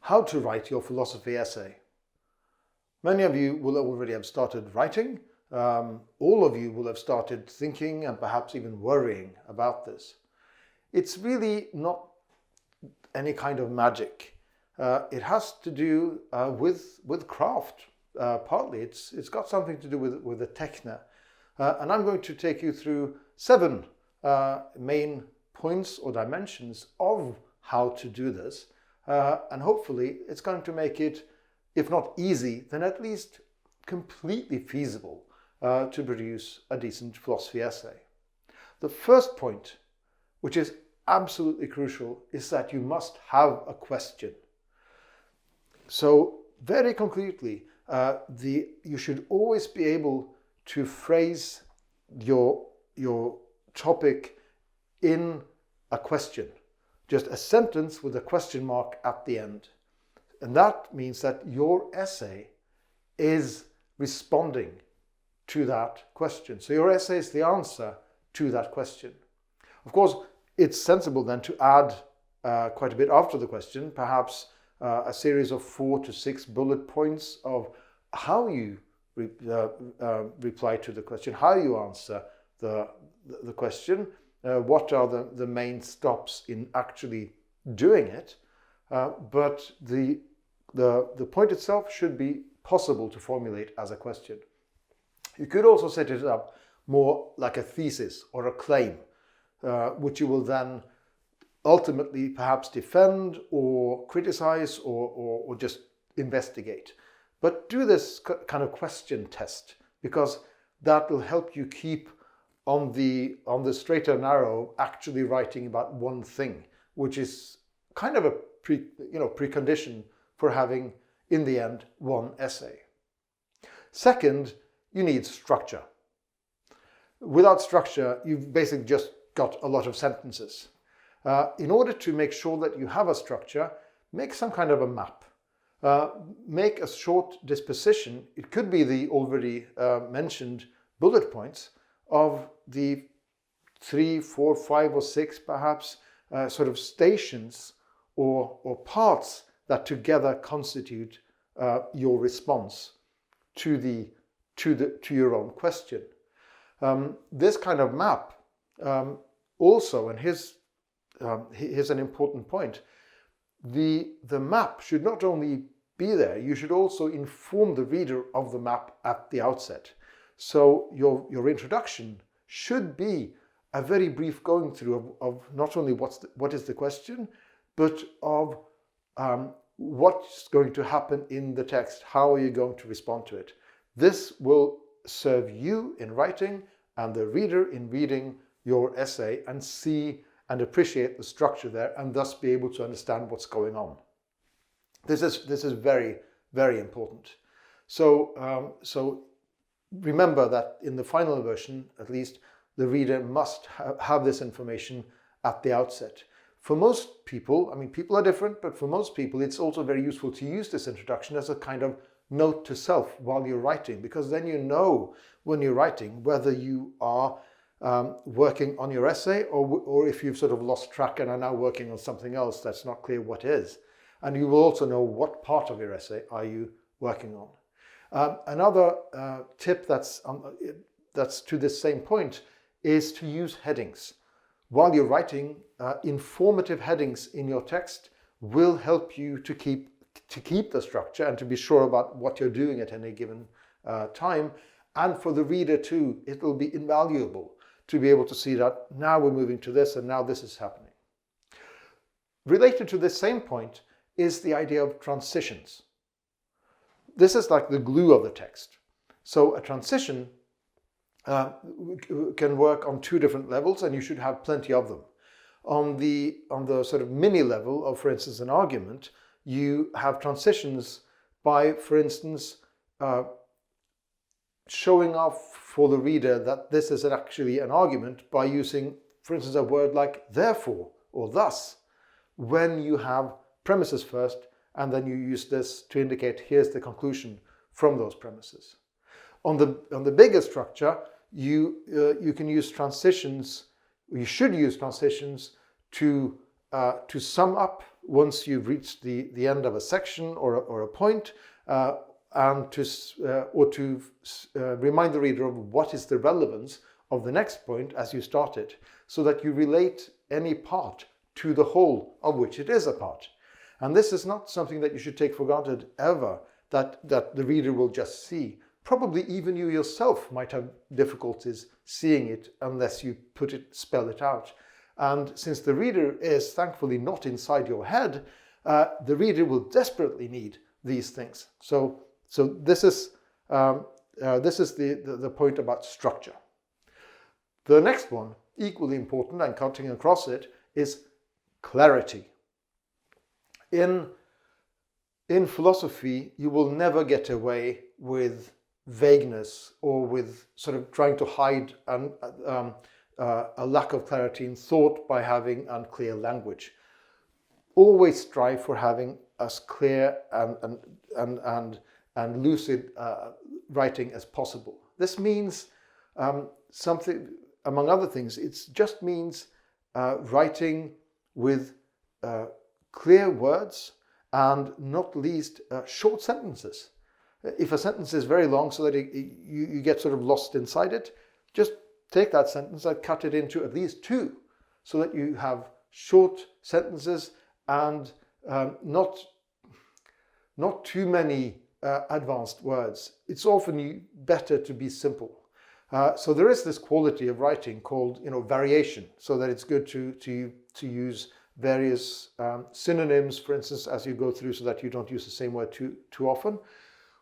how to write your philosophy essay. Many of you will already have started writing. All of you will have started thinking and perhaps even worrying about this. It's really not any kind of magic. It has to do with craft, partly. It's got something to do with the techne. And I'm going to take you through 7 main points or dimensions of how to do this. And hopefully it's going to make it, if not easy, then at least completely feasible to produce a decent philosophy essay. The first point, which is absolutely crucial, is that you must have a question. So very concretely, you should always be able to phrase your topic in a question. Just a sentence with a question mark at the end. And that means that your essay is responding to that question. So your essay is the answer to that question. Of course, it's sensible then to add quite a bit after the question, perhaps a series of 4 to 6 bullet points of how you reply to the question, how you answer the question, what are the main stops in actually doing it. But the point itself should be possible to formulate as a question. You could also set it up more like a thesis or a claim, which you will then ultimately perhaps defend or criticize or just investigate. But do this kind of question test, because that will help you keep on the straight and narrow actually writing about one thing, which is kind of a precondition for having, in the end, one essay. Second, you need structure. Without structure, you've basically just got a lot of sentences. In order to make sure that you have a structure, make some kind of a map. Make a short disposition. It could be the already mentioned bullet points of the 3, 4, 5 or 6 perhaps sort of stations or parts that together constitute your response to your own question. This kind of map also, and here's an important point, the map should not only be there, you should also inform the reader of the map at the outset. So your introduction should be a very brief going through of not only what is the question, but of what's going to happen in the text, how are you going to respond to it. This will serve you in writing and the reader in reading your essay and see and appreciate the structure there and thus be able to understand what's going on. This is very, very important. So remember that in the final version, at least, the reader must have this information at the outset. For most people, I mean, people are different, but for most people, it's also very useful to use this introduction as a kind of note to self while you're writing, because then you know when you're writing whether you are working on your essay or if you've sort of lost track and are now working on something else that's not clear what is. And you will also know what part of your essay are you working on. Another tip that's to this same point is to use headings. While you're writing, informative headings in your text will help you to keep the structure and to be sure about what you're doing at any given time. And for the reader too, it will be invaluable to be able to see that now we're moving to this and now this is happening. Related to this same point is the idea of transitions. This is like the glue of the text. So a transition can work on 2 different levels, and you should have plenty of them. On the sort of mini level of, for instance, an argument, you have transitions by, for instance, showing off for the reader that this is actually an argument by using, for instance, a word like therefore or thus, when you have premises first and then you use this to indicate here's the conclusion from those premises. On the bigger structure, you can use transitions. You should use transitions to sum up once you've reached the end of a section or a point, and to remind the reader of what is the relevance of the next point as you start it, so that you relate any part to the whole of which it is a part. And this is not something that you should take for granted ever, that the reader will just see. Probably even you yourself might have difficulties seeing it unless you spell it out. And since the reader is thankfully not inside your head, the reader will desperately need these things. So this is the point about structure. The next one, equally important and cutting across it, is clarity. In philosophy, you will never get away with vagueness or with sort of trying to hide a lack of clarity in thought by having unclear language. Always strive for having as clear and lucid writing as possible. This means something, among other things, it just means writing with clear words and not least short sentences. If a sentence is very long so that you get sort of lost inside it, just take that sentence and cut it into at least two, so that you have short sentences and not too many advanced words. It's often better to be simple. So there is this quality of writing called, variation, so that it's good to use various synonyms, for instance, as you go through, so that you don't use the same word too often.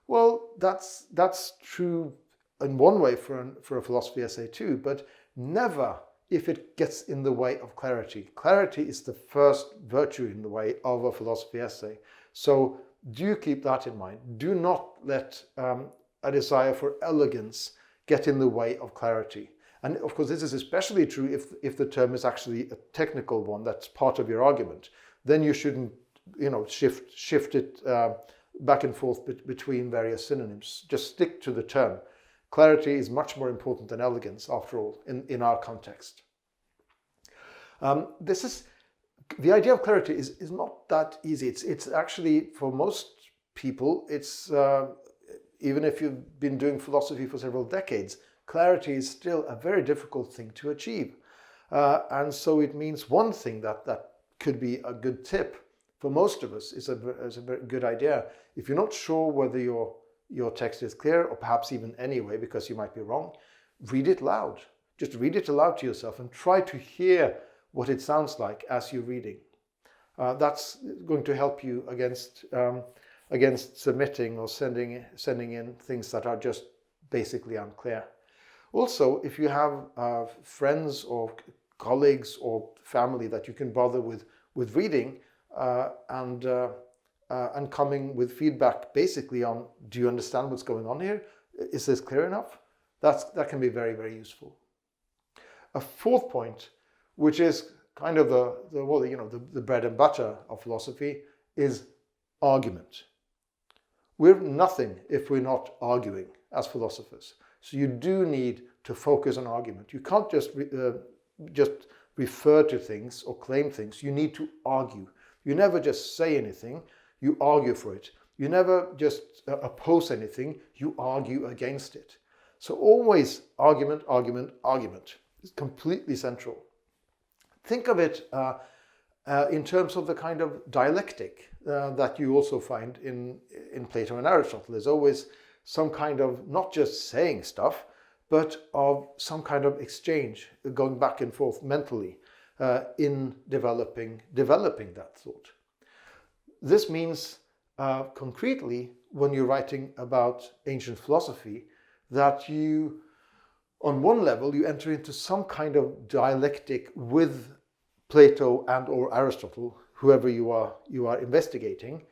Well, that's true in one way for a philosophy essay too, but never if it gets in the way of clarity. Clarity is the first virtue in the way of a philosophy essay. So do keep that in mind. Do not let a desire for elegance get in the way of clarity. And of course, this is especially true if the term is actually a technical one that's part of your argument. Then you shouldn't, shift it back and forth between various synonyms. Just stick to the term. Clarity is much more important than elegance, after all, in our context. The idea of clarity is not that easy. It's actually, for most people, it's even if you've been doing philosophy for several decades, clarity is still a very difficult thing to achieve. And so it means one thing that could be a good tip for most of us is a very good idea. If you're not sure whether your text is clear, or perhaps even anyway, because you might be wrong, read it loud. Just read it aloud to yourself and try to hear what it sounds like as you're reading. That's going to help you against submitting or sending in things that are just basically unclear. Also, if you have friends or colleagues or family that you can bother with reading and coming with feedback basically on, do you understand what's going on here? Is this clear enough? That can be very, very useful. A fourth point, which is kind of the bread and butter of philosophy, is argument. We're nothing if we're not arguing as philosophers. So you do need to focus on argument. You can't just refer to things or claim things. You need to argue. You never just say anything, you argue for it. You never just oppose anything, you argue against it. So always argument, argument, argument. It's completely central. Think of it in terms of the kind of dialectic that you also find in Plato and Aristotle. There's always some kind of, not just saying stuff, but of some kind of exchange, going back and forth mentally in developing that thought. This means concretely, when you're writing about ancient philosophy, that you, on one level, you enter into some kind of dialectic with Plato and or Aristotle, whoever you are investigating,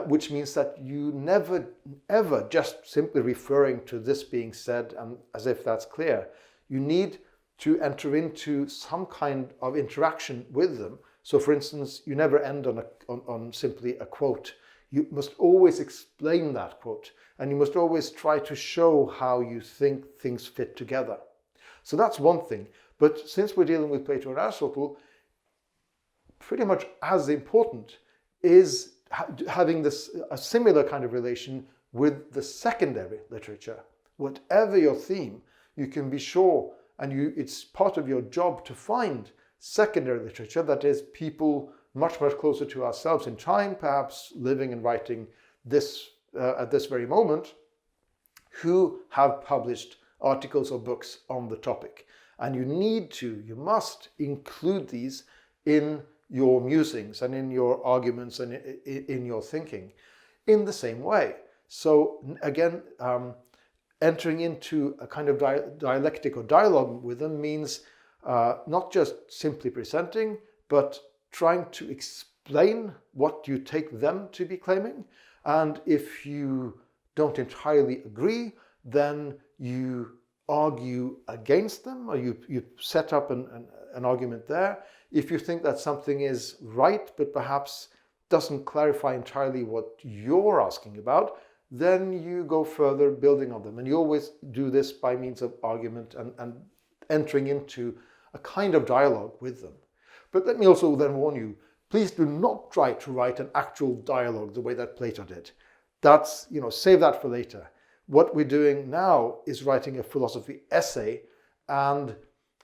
which means that you never ever just simply referring to this being said and as if that's clear. You need to enter into some kind of interaction with them. So, for instance, you never end on simply a quote. You must always explain that quote, and you must always try to show how you think things fit together. So that's one thing. But since we're dealing with Plato and Aristotle, pretty much as important is having a similar kind of relation with the secondary literature. Whatever your theme, you can be sure, and it's part of your job to find secondary literature, that is, people much, much closer to ourselves in time, perhaps living and writing this at this very moment, who have published articles or books on the topic. And you must include these in your musings and in your arguments and in your thinking in the same way. So again, entering into a kind of dialectic or dialogue with them means not just simply presenting, but trying to explain what you take them to be claiming. And if you don't entirely agree, then you argue against them, or you set up an argument there. If you think that something is right, but perhaps doesn't clarify entirely what you're asking about, then you go further building on them. And you always do this by means of argument and entering into a kind of dialogue with them. But let me also then warn you, please do not try to write an actual dialogue the way that Plato did. That's, save that for later. What we're doing now is writing a philosophy essay, and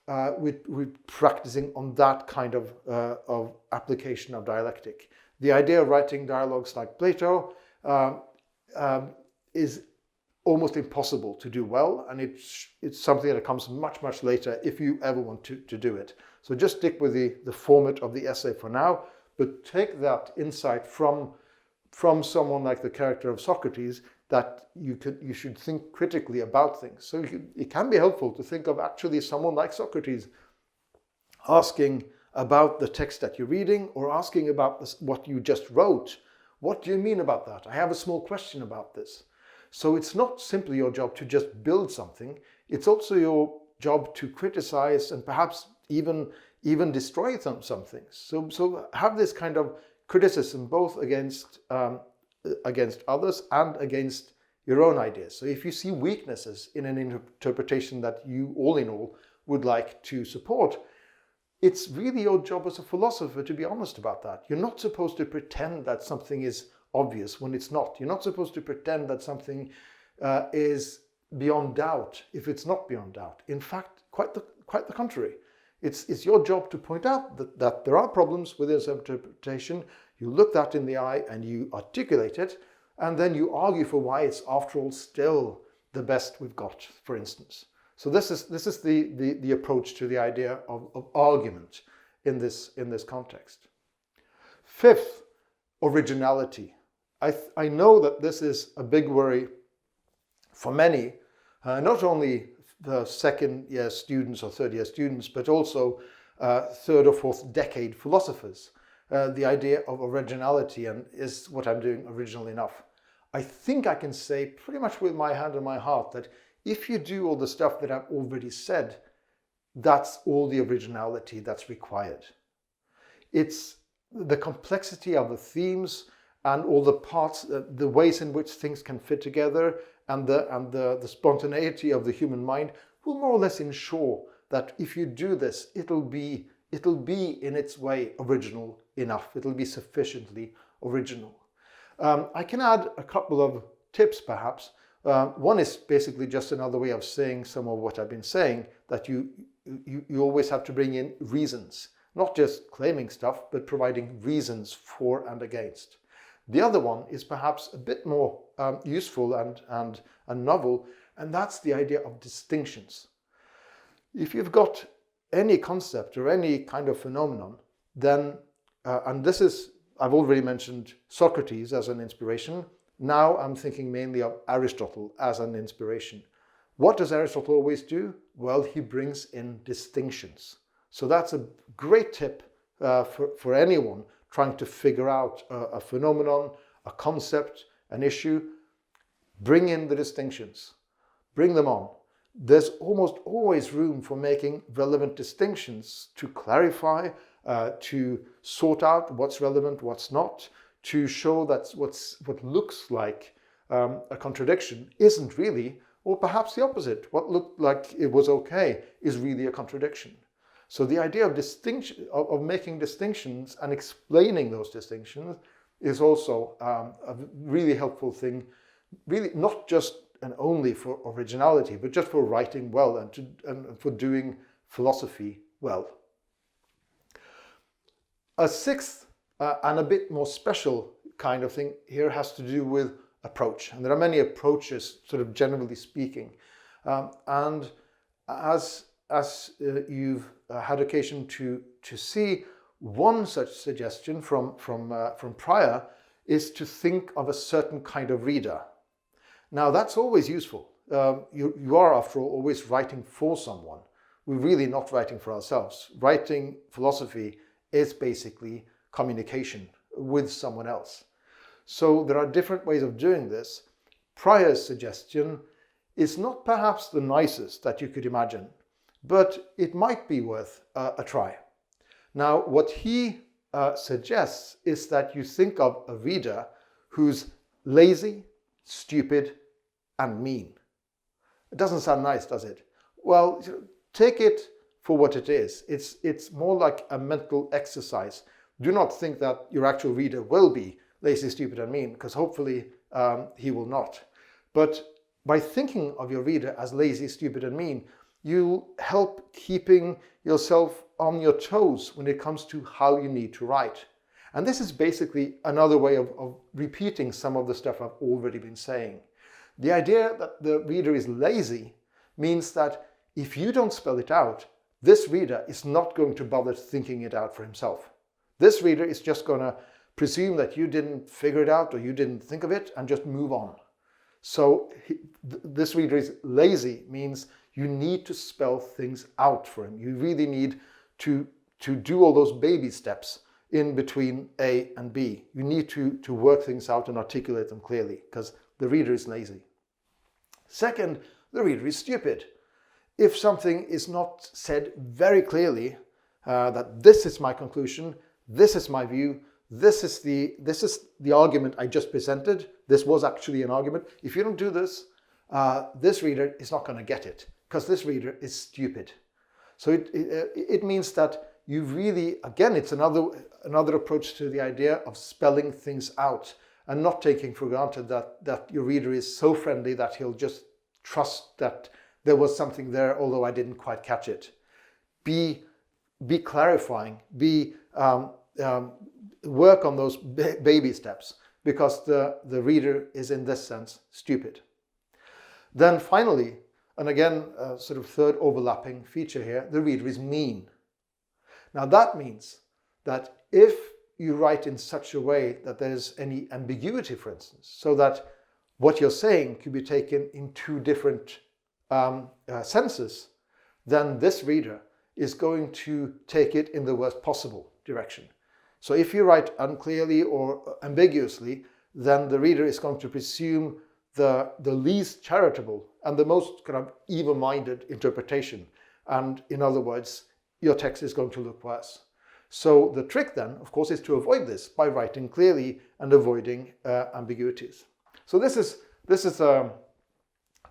we're practicing on that kind of application of dialectic. The idea of writing dialogues like Plato is almost impossible to do well, and it's something that comes much, much later if you ever want to do it. So just stick with the format of the essay for now, but take that insight from someone like the character of Socrates, that you should think critically about things. So it can be helpful to think of actually someone like Socrates asking about the text that you're reading, or asking about what you just wrote. What do you mean about that? I have a small question about this. So it's not simply your job to just build something. It's also your job to criticize and perhaps even destroy some things. So have this kind of criticism both against others and against your own ideas. So if you see weaknesses in an interpretation that you, all in all, would like to support, it's really your job as a philosopher to be honest about that. You're not supposed to pretend that something is obvious when it's not. You're not supposed to pretend that something is beyond doubt if it's not beyond doubt. In fact, quite the contrary. It's your job to point out that there are problems with this interpretation. You look that in the eye and you articulate it, and then you argue for why it's, after all, still the best we've got, for instance. So this is the approach to the idea of argument in this context. Fifth, originality. I know that this is a big worry for many, not only the second-year students or third-year students, but also third or fourth decade philosophers. The idea of originality, and is what I'm doing original enough? I think I can say pretty much with my hand on my heart that if you do all the stuff that I've already said, that's all the originality that's required. It's the complexity of the themes and all the parts, the ways in which things can fit together, and the spontaneity of the human mind will more or less ensure that if you do this, it'll be in its way original enough. It'll be sufficiently original. I can add a couple of tips perhaps. One is basically just another way of saying some of what I've been saying, that you always have to bring in reasons, not just claiming stuff, but providing reasons for and against. The other one is perhaps a bit more useful and novel, and that's the idea of distinctions. If you've got any concept or any kind of phenomenon, then, and this is, I've already mentioned Socrates as an inspiration. Now I'm thinking mainly of Aristotle as an inspiration. What does Aristotle always do? Well, he brings in distinctions. So that's a great tip for anyone trying to figure out a phenomenon, a concept, an issue. Bring in the distinctions. Bring them on. There's almost always room for making relevant distinctions to clarify, to sort out what's relevant, what's not, to show that what looks like a contradiction isn't really, or perhaps the opposite. What looked like it was okay is really a contradiction. So the idea of distinction, of making distinctions and explaining those distinctions, is also a really helpful thing, really not just and only for originality, but just for writing well and for doing philosophy well. A sixth and a bit more special kind of thing here has to do with approach. And there are many approaches, sort of generally speaking. And as you've had occasion to see, one such suggestion from Prior is to think of a certain kind of reader. Now that's always useful. You are, after all, always writing for someone. We're really not writing for ourselves. Writing philosophy is basically communication with someone else. So there are different ways of doing this. Prior's suggestion is not perhaps the nicest that you could imagine, but it might be worth a try. Now, what he suggests is that you think of a reader who's lazy, stupid, and mean. It doesn't sound nice, does it? Well, take it for what it is. It's more like a mental exercise. Do not think that your actual reader will be lazy, stupid, and mean, because hopefully he will not. But by thinking of your reader as lazy, stupid, and mean, you help keeping yourself on your toes when it comes to how you need to write. And this is basically another way of repeating some of the stuff I've already been saying. The idea that the reader is lazy means that if you don't spell it out, this reader is not going to bother thinking it out for himself. This reader is just going to presume that you didn't figure it out or you didn't think of it and just move on. So this reader is lazy means you need to spell things out for him. You really need to do all those baby steps in between A and B. You need to work things out and articulate them clearly because the reader is lazy. Second, the reader is stupid. If something is not said very clearly, that this is my conclusion, this is my view, this is the argument I just presented, this was actually an argument. If you don't do this, this reader is not going to get it because this reader is stupid. So it means that you really, again, it's another approach to the idea of spelling things out and not taking for granted that your reader is so friendly that he'll just trust that there was something there, although I didn't quite catch it. Be clarifying, work on those baby steps because the reader is in this sense stupid. Then finally, and again, sort of third overlapping feature here, the reader is mean. Now that means that if you write in such a way that there's any ambiguity, for instance, so that what you're saying could be taken in two different senses, then this reader is going to take it in the worst possible direction. So if you write unclearly or ambiguously, then the reader is going to presume the least charitable and the most kind of even-minded interpretation. And in other words, your text is going to look worse. So the trick then, of course, is to avoid this by writing clearly and avoiding ambiguities. So this is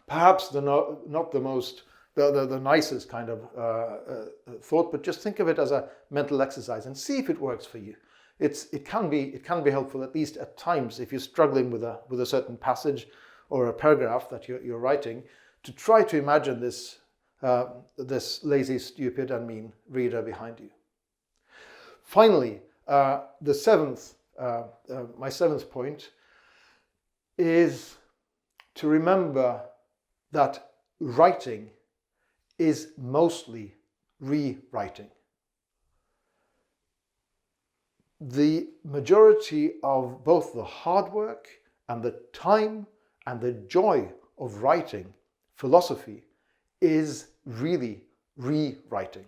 perhaps not the nicest kind of thought, but just think of it as a mental exercise and see if it works for you. It can be helpful, at least at times, if you're struggling with a certain passage or a paragraph that you're writing, to try to imagine this lazy, stupid, and mean reader behind you. Finally, my seventh point is to remember that writing is mostly rewriting. The majority of both the hard work and the time and the joy of writing philosophy is really rewriting.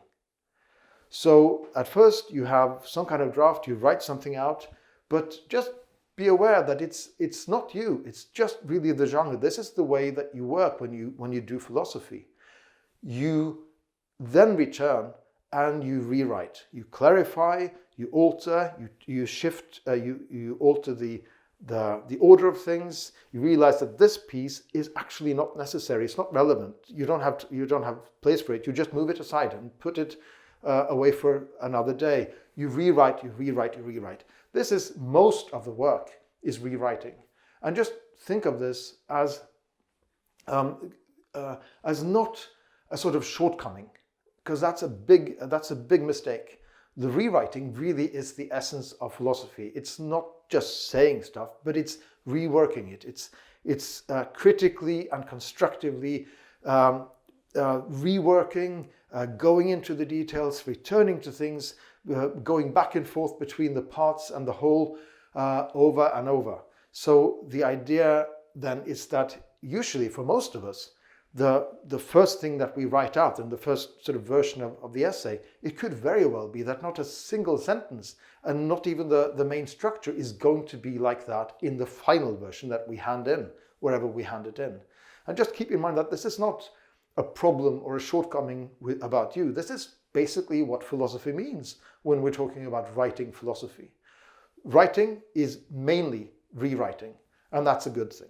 So at first you have some kind of draft, you write something out, but just be aware that it's not you, it's just really the genre. This is the way that you work when you do philosophy. You then return and you rewrite, you clarify, you alter, you shift, you alter the order of things. You realize that this piece is actually not necessary. It's not relevant. You don't have place for it. You just move it aside and put it away for another day. You rewrite. This is most of the work is rewriting. And just think of this as not a sort of shortcoming, because that's a big mistake. The rewriting really is the essence of philosophy. It's not just saying stuff, but it's reworking it. It's critically and constructively reworking, going into the details, returning to things, going back and forth between the parts and the whole over and over. So the idea then is that usually for most of us, the first thing that we write out in the first sort of version of the essay, it could very well be that not a single sentence and not even the main structure is going to be like that in the final version that we hand in, wherever we hand it in. And just keep in mind that this is not a problem or a shortcoming about you. This is basically what philosophy means when we're talking about writing philosophy. Writing is mainly rewriting, and that's a good thing.